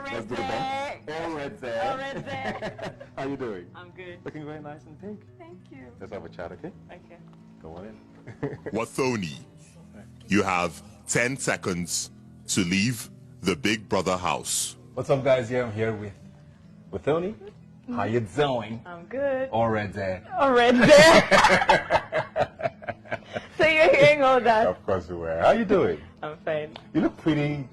Let's do the best. All right there. All right there. How you doing? I'm good. Looking very nice and pink. Thank you. Let's have a chat, okay? Okay. Go on in. Watho, you have 10 seconds to leave the Big Brother house. What's up, guys? Here I'm here with Tony. How you doing? I'm good. All right there. All right there. So you're hearing all that? Of course we were. How you doing? I'm fine. You look pretty.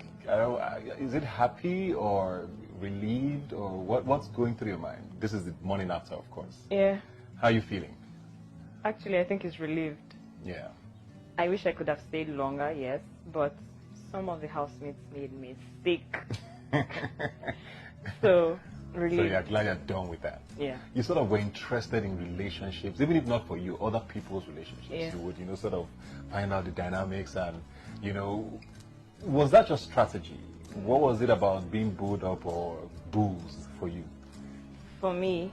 Is it happy or relieved or what's going through your mind? This is the morning after, of course. Yeah. How are you feeling? Actually, I think it's relieved. Yeah. I wish I could have stayed longer, yes, but some of the housemates made me sick. So, relieved. So you're glad you're done with that? Yeah. You sort of were interested in relationships, even if not for you, other people's relationships. Yeah. You would, sort of find out the dynamics and, was that just strategy? What was it about being booed up or boozed for you? For me,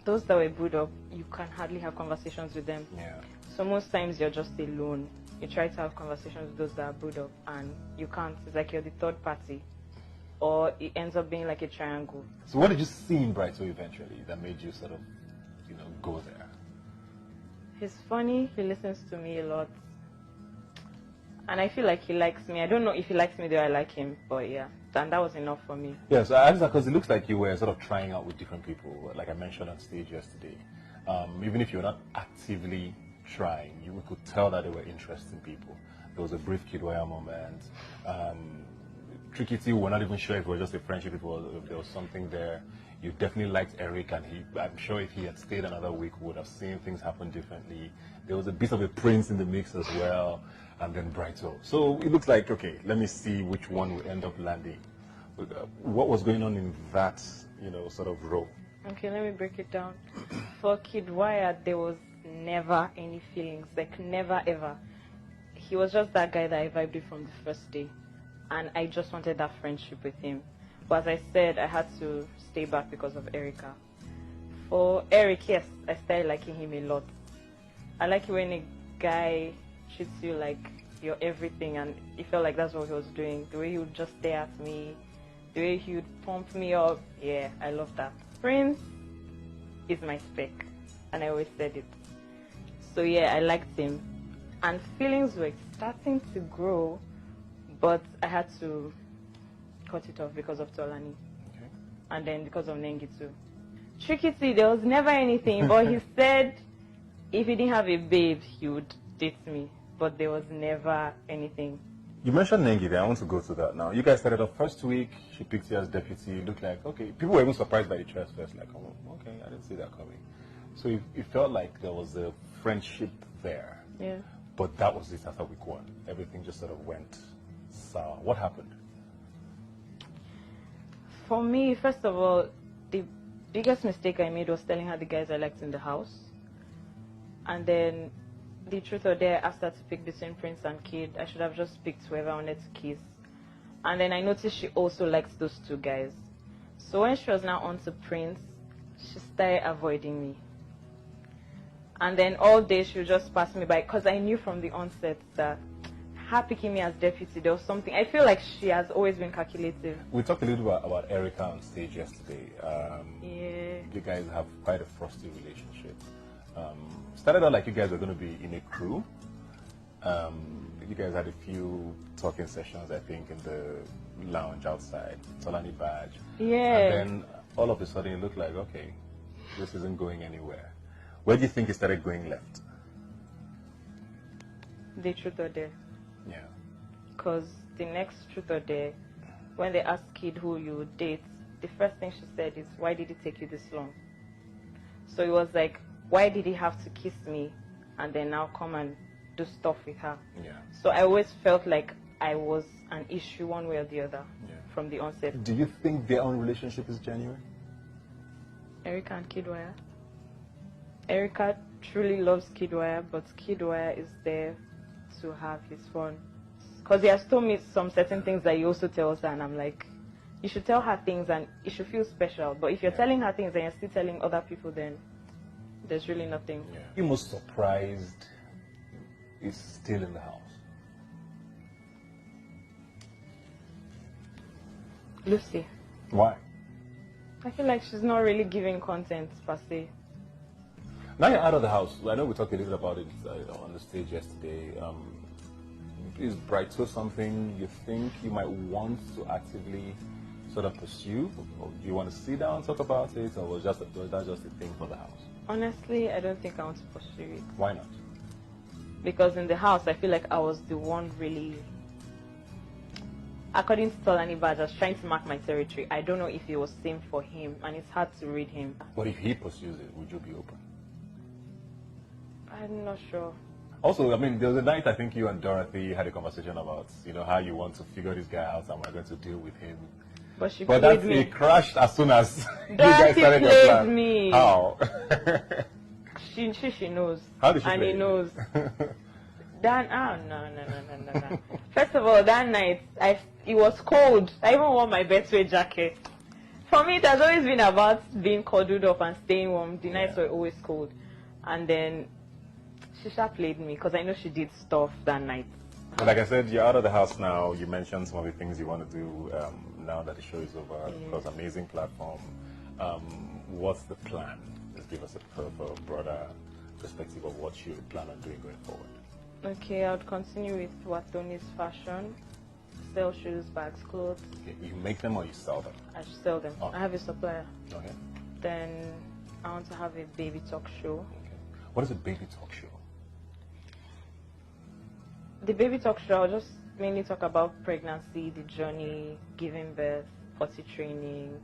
those that were booed up, you can hardly have conversations with them. Yeah. So most times you're just alone. You try to have conversations with those that are booed up and you can't. It's like you're the third party. Or it ends up being like a triangle. So what did you see in Brighto eventually that made you sort of, go there? He's funny. He listens to me a lot. And I feel like he likes me. I don't know if he likes me, though I like him. But yeah, and that was enough for me. Yeah, so I asked that because it looks like you were sort of trying out with different people, like I mentioned on stage yesterday. Even if you're not actively trying, you could tell that they were interesting people. There was a brief Kidwaya moment. Tricky T, we're not even sure if it was just a friendship, if there was something there. You definitely liked Eric, and I'm sure if he had stayed another week, we would have seen things happen differently. There was a bit of a Prince in the mix as well, and then Brighto. So it looks like, okay, let me see which one will end up landing. What was going on in that, sort of role? Okay, let me break it down. For Kidwaya, there was never any feelings, like never ever. He was just that guy that I vibed with from the first day. And I just wanted that friendship with him. But as I said, I had to stay back because of Erica. For Eric, yes, I started liking him a lot. I like it when a guy treats you like you're everything, and it felt like that's what he was doing. The way he would just stare at me, the way he would pump me up. Yeah, I love that. Prince is my spec, and I always said it. So yeah, I liked him. And feelings were starting to grow, but I had to cut it off because of Tolani. Okay. And then because of Nengi too. Tricky T, there was never anything, but he said if he didn't have a babe, he would date me. But there was never anything. You mentioned Nengi there. I want to go to that now. You guys started off first week. She picked you as deputy. You looked like, okay. People were even surprised by the choice first. Like, oh, okay, I didn't see that coming. So it felt like there was a friendship there. Yeah. But that was it after week one. Everything just sort of went sour. What happened? For me, first of all, the biggest mistake I made was telling her the guys I liked in the house. And then, the truth or dare, I asked her to pick between Prince and Kid. I should have just picked whoever I wanted to kiss. And then I noticed she also liked those two guys. So when she was now on to Prince, she started avoiding me. And then all day she would just pass me by, because I knew from the onset that her picking me as deputy, there was something. I feel like she has always been calculative. We talked a little bit about Erica on stage yesterday. Yeah. You guys have quite a frosty relationship. Started out like you guys were going to be in a crew. You guys had a few talking sessions, I think, in the lounge outside, Solani Badge. Yeah. And then all of a sudden it looked like, okay, this isn't going anywhere. Where do you think it started going left? The truth or dare. Yeah. Because the next truth or dare, when they asked Kid who you would date, the first thing she said is, why did it take you this long? So it was like, why did he have to kiss me and then now come and do stuff with her? Yeah. So I always felt like I was an issue one way or the other from the onset. Do you think their own relationship is genuine? Erica and Kidwaya. Erica truly loves Kidwaya, but Kidwaya is there to have his fun. Because he has told me some certain things that he also tells her, and I'm like, you should tell her things and it should feel special. But if you're telling her things and you're still telling other people, then there's really nothing. Yeah. You most surprised is still in the house? Lucy. Why? I feel like she's not really giving content per se. Now you're out of the house. I know we talked a little bit about it on the stage yesterday. Is Brighto something you think you might want to actively sort of pursue? Or do you want to sit down and talk about it, or was that just a thing for the house? Honestly, I don't think I want to pursue it. Why not? Because in the house, I feel like I was the one really, according to Tolani Badger, trying to mark my territory. I don't know if it was same for him, and it's hard to read him. But if he pursues it, would you be open? I'm not sure. Also, I mean, there was a night I think you and Dorothy had a conversation about, how you want to figure this guy out and we're going to deal with him. But she But played that me. it crashed as soon as you guys Dorothy started your played plan. me. How? She knows. How did she and play he it? knows. No. First of all, that night, it was cold. I even wore my bedsweat jacket. For me, it has always been about being cuddled up and staying warm. The nights were always cold. And then Shisha played me because I know she did stuff that night. But like I said, you're out of the house now. You mentioned some of the things you want to do now that the show is over. Of course, amazing platform. What's the plan? Just give us a broader perspective of what you plan on doing going forward. Okay, I would continue with Watoni's fashion. Sell shoes, bags, clothes. Okay, you make them or you sell them? I should sell them. Okay. I have a supplier. Okay. Then I want to have a baby talk show. Okay. What is a baby talk show? The baby talk show, I'll just mainly talk about pregnancy, the journey, giving birth, potty training,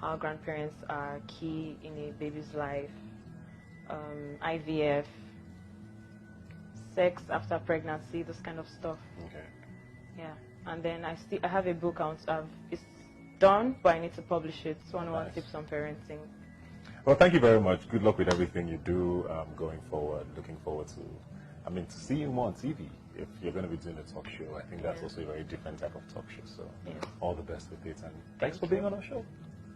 how grandparents are key in a baby's life, IVF, sex after pregnancy, this kind of stuff. Okay. Yeah. And then I have a book out. It's done, but I need to publish it. 101 Nice. Tips on Parenting. Well, thank you very much. Good luck with everything you do going forward. Looking forward to see you more on TV. If you're going to be doing a talk show, I think that's also a very different type of talk show. So all the best with it. And thanks for being on our show.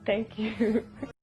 Thank you.